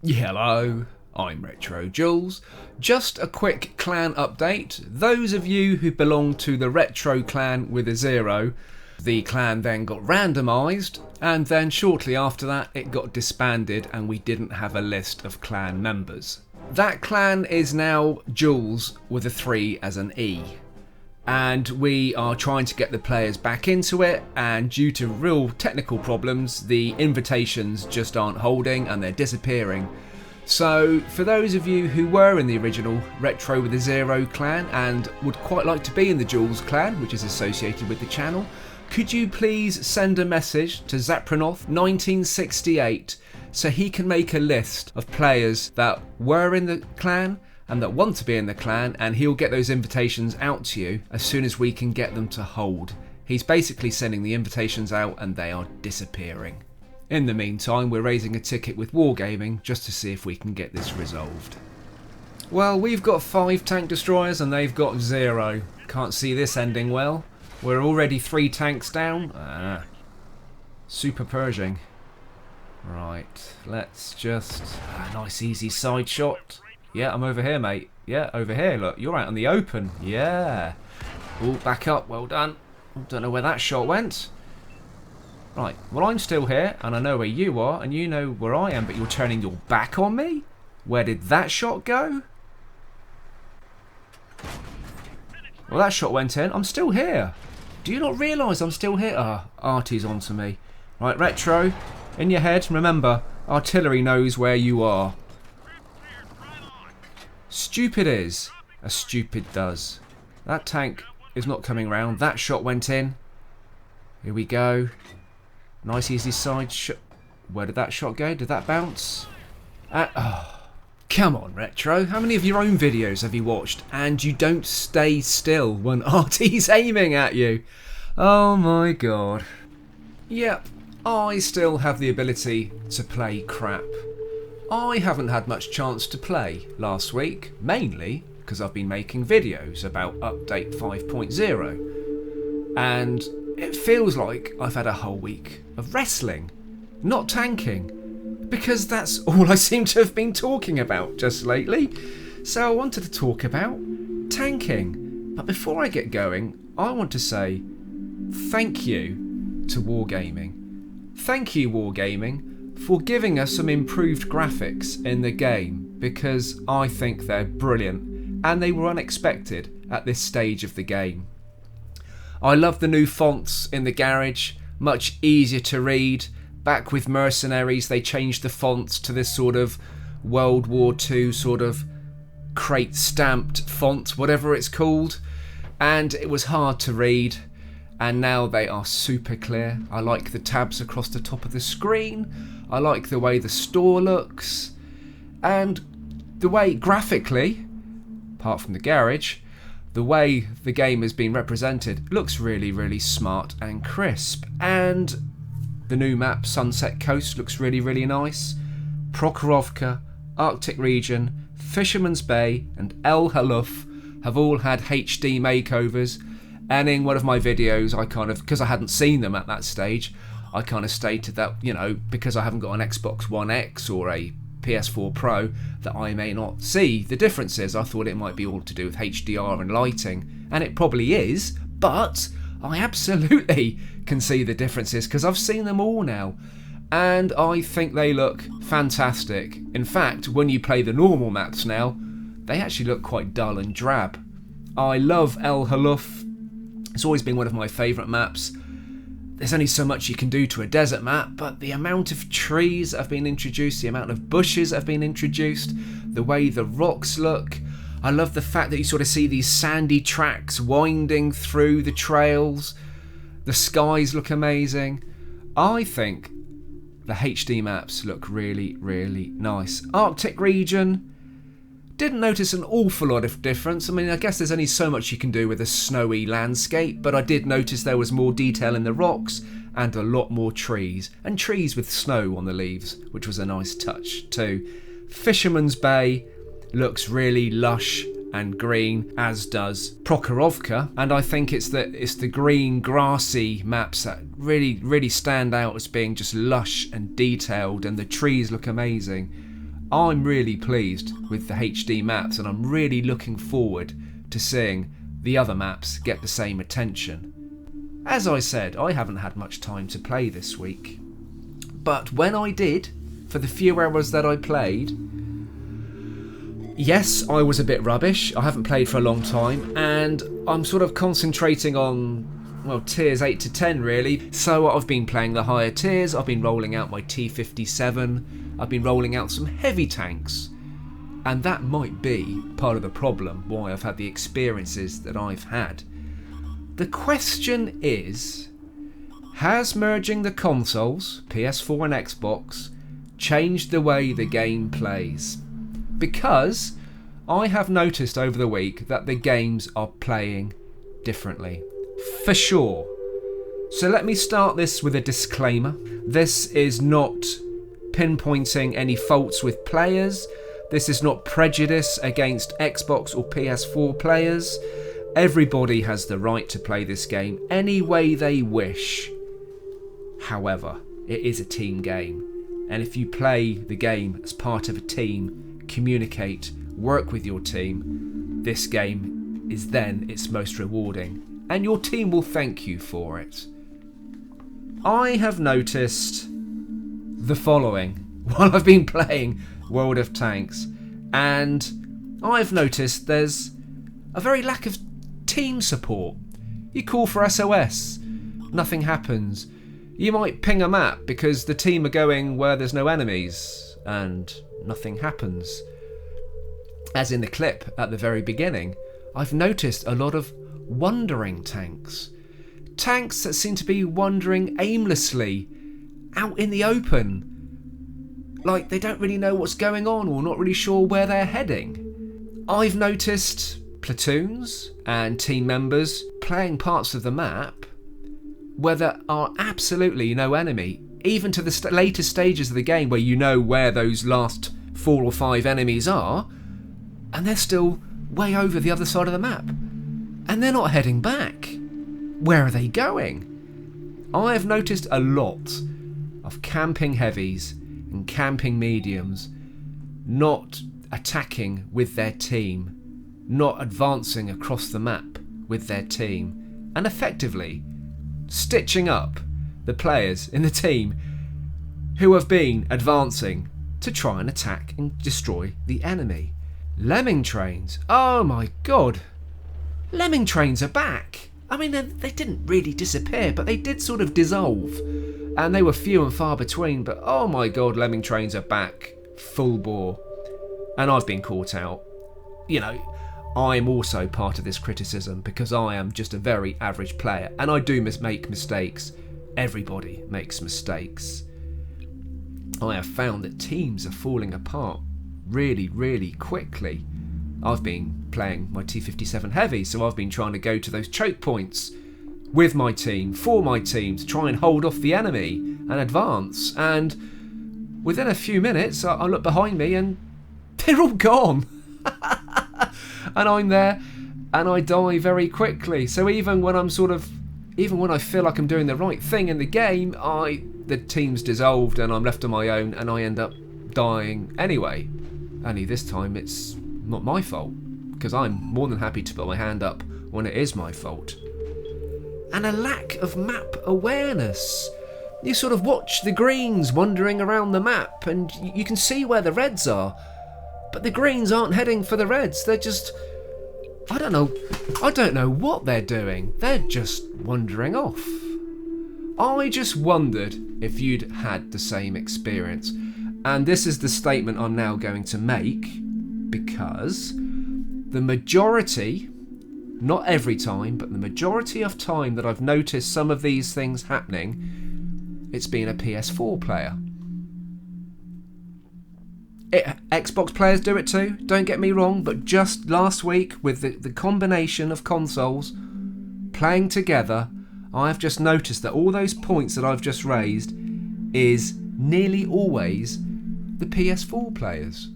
Hello, I'm RetroJules. Just a quick clan update. Those of you who belong to the Retro clan with a 0, the clan then got randomised, and then shortly after that it got disbanded and we didn't have a list of clan members. That clan is now JULES with a 3 as an E. And we are trying to get the players back into it, and due to real technical problems the invitations just aren't holding and they're disappearing. So for those of you who were in the original Retro with a 0 clan and would quite like to be in the JULES clan, which is associated with the channel, could you please send a message to Zapranoth1968 so he can make a list of players that were in the clan and that want to be in the clan, and he'll get those invitations out to you as soon as we can get them to hold. He's basically sending the invitations out and they are disappearing. In the meantime, we're raising a ticket with Wargaming just to see if we can get this resolved. Well, we've got 5 tank destroyers and they've got 0. Can't see this ending well. We're already 3 tanks down. Super purging. Right, let's just... a nice easy side shot. Yeah, I'm over here, mate. Yeah, over here, look. You're out in the open. Yeah. Oh, back up. Well done. Don't know where that shot went. Right, well, I'm still here, and I know where you are, and you know where I am, but you're turning your back on me? Where did that shot go? Well, that shot went in. I'm still here. Do you not realise I'm still here? Ah, Artie's onto me. Right, Retro, in your head, remember, artillery knows where you are. Stupid is as stupid does. That tank is not coming round. That shot went in. Here we go. Nice easy side shot. Where did that shot go? Did that bounce? Come on, Retro. How many of your own videos have you watched and you don't stay still when Artie's aiming at you? Oh my god. Yep, I still have the ability to play crap. I haven't had much chance to play last week, mainly because I've been making videos about Update 5.0, and it feels like I've had a whole week of wrestling, not tanking, because that's all I seem to have been talking about just lately. So I wanted to talk about tanking, but before I get going, I want to say thank you to Wargaming. Thank you, Wargaming, for giving us some improved graphics in the game, because I think they're brilliant and they were unexpected at this stage of the game. I love the new fonts in the garage, much easier to read. Back with Mercenaries they changed the fonts to this sort of World War II sort of crate stamped font, whatever it's called, and it was hard to read. And now they are super clear. I like the tabs across the top of the screen. I like the way the store looks. And the way graphically, apart from the garage, the way the game has been represented looks really, really smart and crisp. And the new map, Sunset Coast, looks really, really nice. Prokhorovka, Arctic region, Fisherman's Bay and Haluf have all had HD makeovers. And in one of my videos, I kind of, because I hadn't seen them at that stage, I kind of stated that, you know, because I haven't got an Xbox One X or a PS4 Pro, that I may not see the differences. I thought it might be all to do with HDR and lighting, and it probably is, but I absolutely can see the differences because I've seen them all now. And I think they look fantastic. In fact, when you play the normal maps now, they actually look quite dull and drab. I love El Haluf. It's always been one of my favourite maps. There's only so much you can do to a desert map, but the amount of trees that have been introduced, the amount of bushes that have been introduced, the way the rocks look. I love the fact that you sort of see these sandy tracks winding through the trails. The skies look amazing. I think the HD maps look really, really nice. Arctic region. Didn't notice an awful lot of difference. I mean, I guess there's only so much you can do with a snowy landscape, but I did notice there was more detail in the rocks and a lot more trees, and trees with snow on the leaves, which was a nice touch too. Fisherman's Bay looks really lush and green, as does Prokhorovka, and I think it's the green grassy maps that really stand out as being just lush and detailed, and the trees look amazing. I'm really pleased with the HD maps, and I'm really looking forward to seeing the other maps get the same attention. As I said, I haven't had much time to play this week, but when I did, for the few hours that I played, yes, I was a bit rubbish. I haven't played for a long time, and I'm sort of concentrating on, well, tiers 8 to 10 really. So I've been playing the higher tiers, I've been rolling out my T57, I've been rolling out some heavy tanks, and that might be part of the problem why I've had the experiences that I've had. The question is, has merging the consoles, PS4 and Xbox, changed the way the game plays? Because I have noticed over the week that the games are playing differently. For sure. So let me start this with a disclaimer. This is not pinpointing any faults with players. This is not prejudice against Xbox or PS4 players. Everybody has the right to play this game any way they wish. However, it is a team game. And if you play the game as part of a team, communicate, work with your team, this game is then its most rewarding. And your team will thank you for it. I have noticed the following while I've been playing World of Tanks, and I've noticed there's a very lack of team support. You call for SOS, nothing happens. You might ping a map because the team are going where there's no enemies, and nothing happens. As in the clip at the very beginning, I've noticed a lot of wandering tanks. Tanks that seem to be wandering aimlessly out in the open. Like they don't really know what's going on or not really sure where they're heading. I've noticed platoons and team members playing parts of the map where there are absolutely no enemy, even to the later stages of the game where you know where those last 4 or 5 enemies are, and they're still way over the other side of the map. And they're not heading back. Where are they going? I have noticed a lot of camping heavies and camping mediums not attacking with their team, not advancing across the map with their team, and effectively stitching up the players in the team who have been advancing to try and attack and destroy the enemy. Lemming trains. Oh my god. Lemming trains are back. I mean, they didn't really disappear, but they did sort of dissolve. And they were few and far between, but oh my god, lemming trains are back. Full bore. And I've been caught out. You know, I'm also part of this criticism because I am just a very average player. And I do make mistakes. Everybody makes mistakes. I have found that teams are falling apart really, really quickly. I've been playing my T57 heavy, so I've been trying to go to those choke points with my team, for my team, to try and hold off the enemy and advance. And within a few minutes, I look behind me and they're all gone. And I'm there and I die very quickly. So even when I feel like I'm doing the right thing in the game, the team's dissolved and I'm left on my own and I end up dying anyway. Only this time it's not my fault, because I'm more than happy to put my hand up when it is my fault. And a lack of map awareness. You sort of watch the greens wandering around the map and you can see where the reds are, but the greens aren't heading for the reds. They're just, I don't know what they're doing. They're just wandering off. I just wondered if you'd had the same experience. And this is the statement I'm now going to make, because the majority, not every time, but the majority of time that I've noticed some of these things happening, it's been a PS4 player. Xbox players do it too, don't get me wrong, but just last week with the combination of consoles playing together, I've just noticed that all those points that I've just raised is nearly always the PS4 players.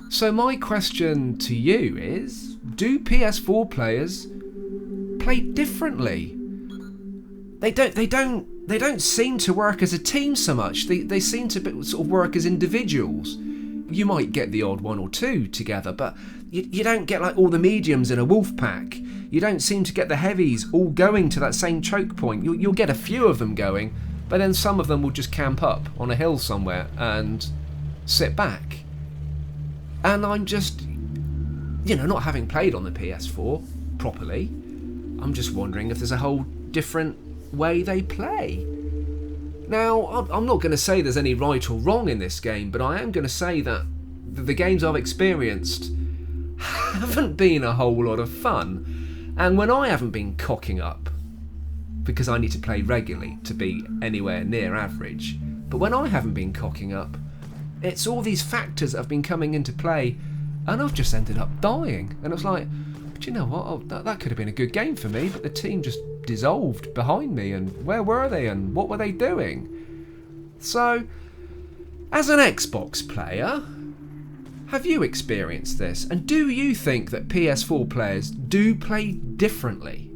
So my question to you is, do PS4 players play differently? They don't seem to work as a team so much. They seem to sort of work as individuals. You might get the odd one or two together, but you don't get like all the mediums in a wolf pack. You don't seem to get the heavies all going to that same choke point. You'll get a few of them going, but then some of them will just camp up on a hill somewhere and sit back. And I'm just, not having played on the PS4 properly, I'm just wondering if there's a whole different way they play. Now, I'm not going to say there's any right or wrong in this game, but I am going to say that the games I've experienced haven't been a whole lot of fun. And when I haven't been cocking up, because I need to play regularly to be anywhere near average, but when I haven't been cocking up, it's all these factors that have been coming into play, and I've just ended up dying. And I was like, but you know what, that could have been a good game for me, but the team just dissolved behind me, and where were they and what were they doing? So, as an Xbox player, have you experienced this? And do you think that PS4 players do play differently?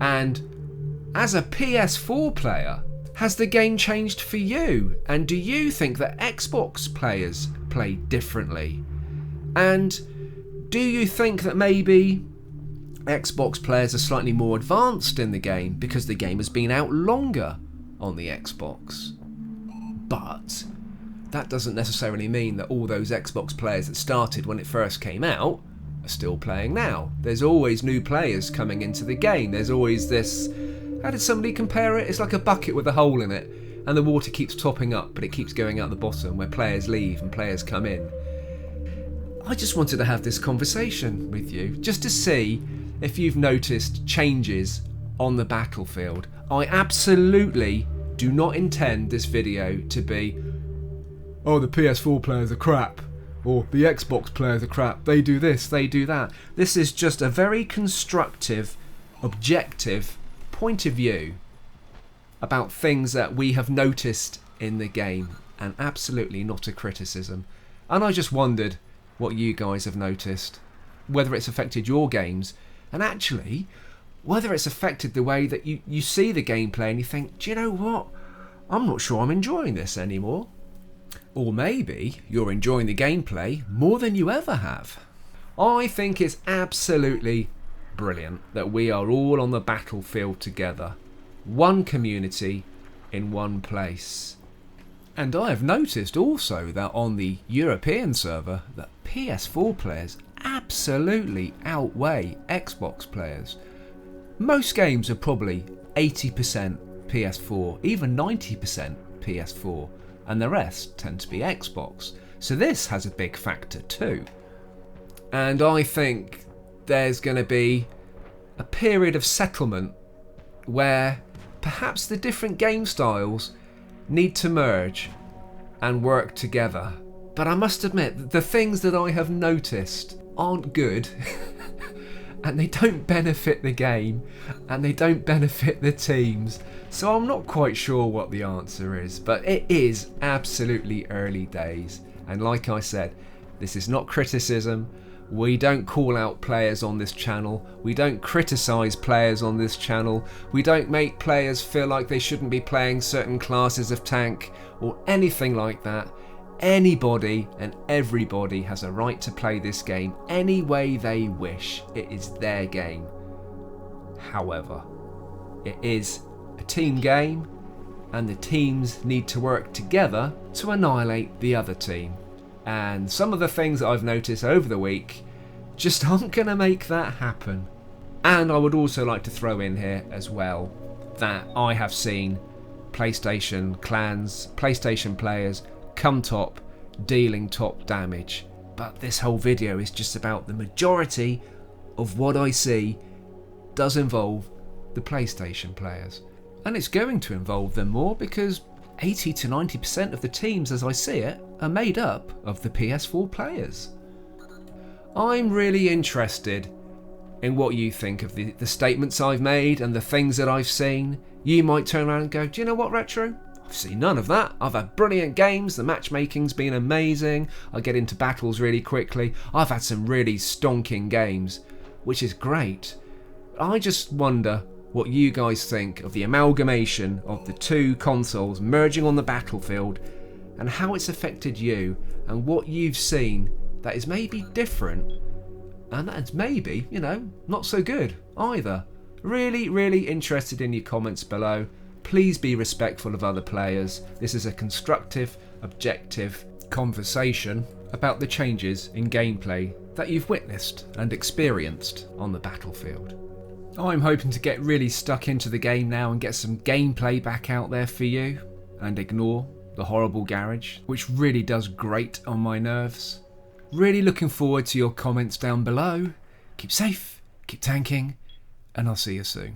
And as a PS4 player, has the game changed for you? And do you think that Xbox players play differently? And do you think that maybe Xbox players are slightly more advanced in the game because the game has been out longer on the Xbox? But that doesn't necessarily mean that all those Xbox players that started when it first came out are still playing now. There's always new players coming into the game. There's always this, how did somebody compare it? It's like a bucket with a hole in it, and the water keeps topping up, but it keeps going out the bottom where players leave and players come in. I just wanted to have this conversation with you, just to see if you've noticed changes on the battlefield. I absolutely do not intend this video to be, oh, the PS4 players are crap, or the Xbox players are crap, they do this, they do that. This is just a very constructive, objective point of view about things that we have noticed in the game, and absolutely not a criticism. And I just wondered what you guys have noticed, whether it's affected your games, and actually whether it's affected the way that you see the gameplay and you think, do you know what, I'm not sure I'm enjoying this anymore. Or maybe you're enjoying the gameplay more than you ever have. I think it's absolutely brilliant that we are all on the battlefield together, one community in one place. And I have noticed also that on the European server that PS4 players absolutely outweigh Xbox players. Most games are probably 80% PS4, even 90% PS4, and the rest tend to be Xbox. So this has a big factor too. And I think there's going to be a period of settlement where perhaps the different game styles need to merge and work together. But I must admit, the things that I have noticed aren't good and they don't benefit the game and they don't benefit the teams. So I'm not quite sure what the answer is, but it is absolutely early days. And like I said, this is not criticism. We don't call out players on this channel. We don't criticise players on this channel. We don't make players feel like they shouldn't be playing certain classes of tank or anything like that. Anybody and everybody has a right to play this game any way they wish. It is their game. However, it is a team game and the teams need to work together to annihilate the other team. And some of the things that I've noticed over the week just aren't going to make that happen. And I would also like to throw in here as well that I have seen PlayStation clans, PlayStation players come top, dealing top damage. But this whole video is just about the majority of what I see does involve the PlayStation players. And it's going to involve them more because 80 to 90% of the teams as I see it are made up of the PS4 players. I'm really interested in what you think of the statements I've made and the things that I've seen. You might turn around and go, do you know what, Retro? I've seen none of that. I've had brilliant games, the matchmaking's been amazing, I get into battles really quickly, I've had some really stonking games, which is great. I just wonder what you guys think of the amalgamation of the two consoles merging on the battlefield and how it's affected you and what you've seen that is maybe different and that's maybe, you know, not so good either. Really, really interested in your comments below. Please be respectful of other players. This is a constructive, objective conversation about the changes in gameplay that you've witnessed and experienced on the battlefield. I'm hoping to get really stuck into the game now and get some gameplay back out there for you and ignore the horrible garage, which really does grate on my nerves. Really looking forward to your comments down below. Keep safe, keep tanking, and I'll see you soon.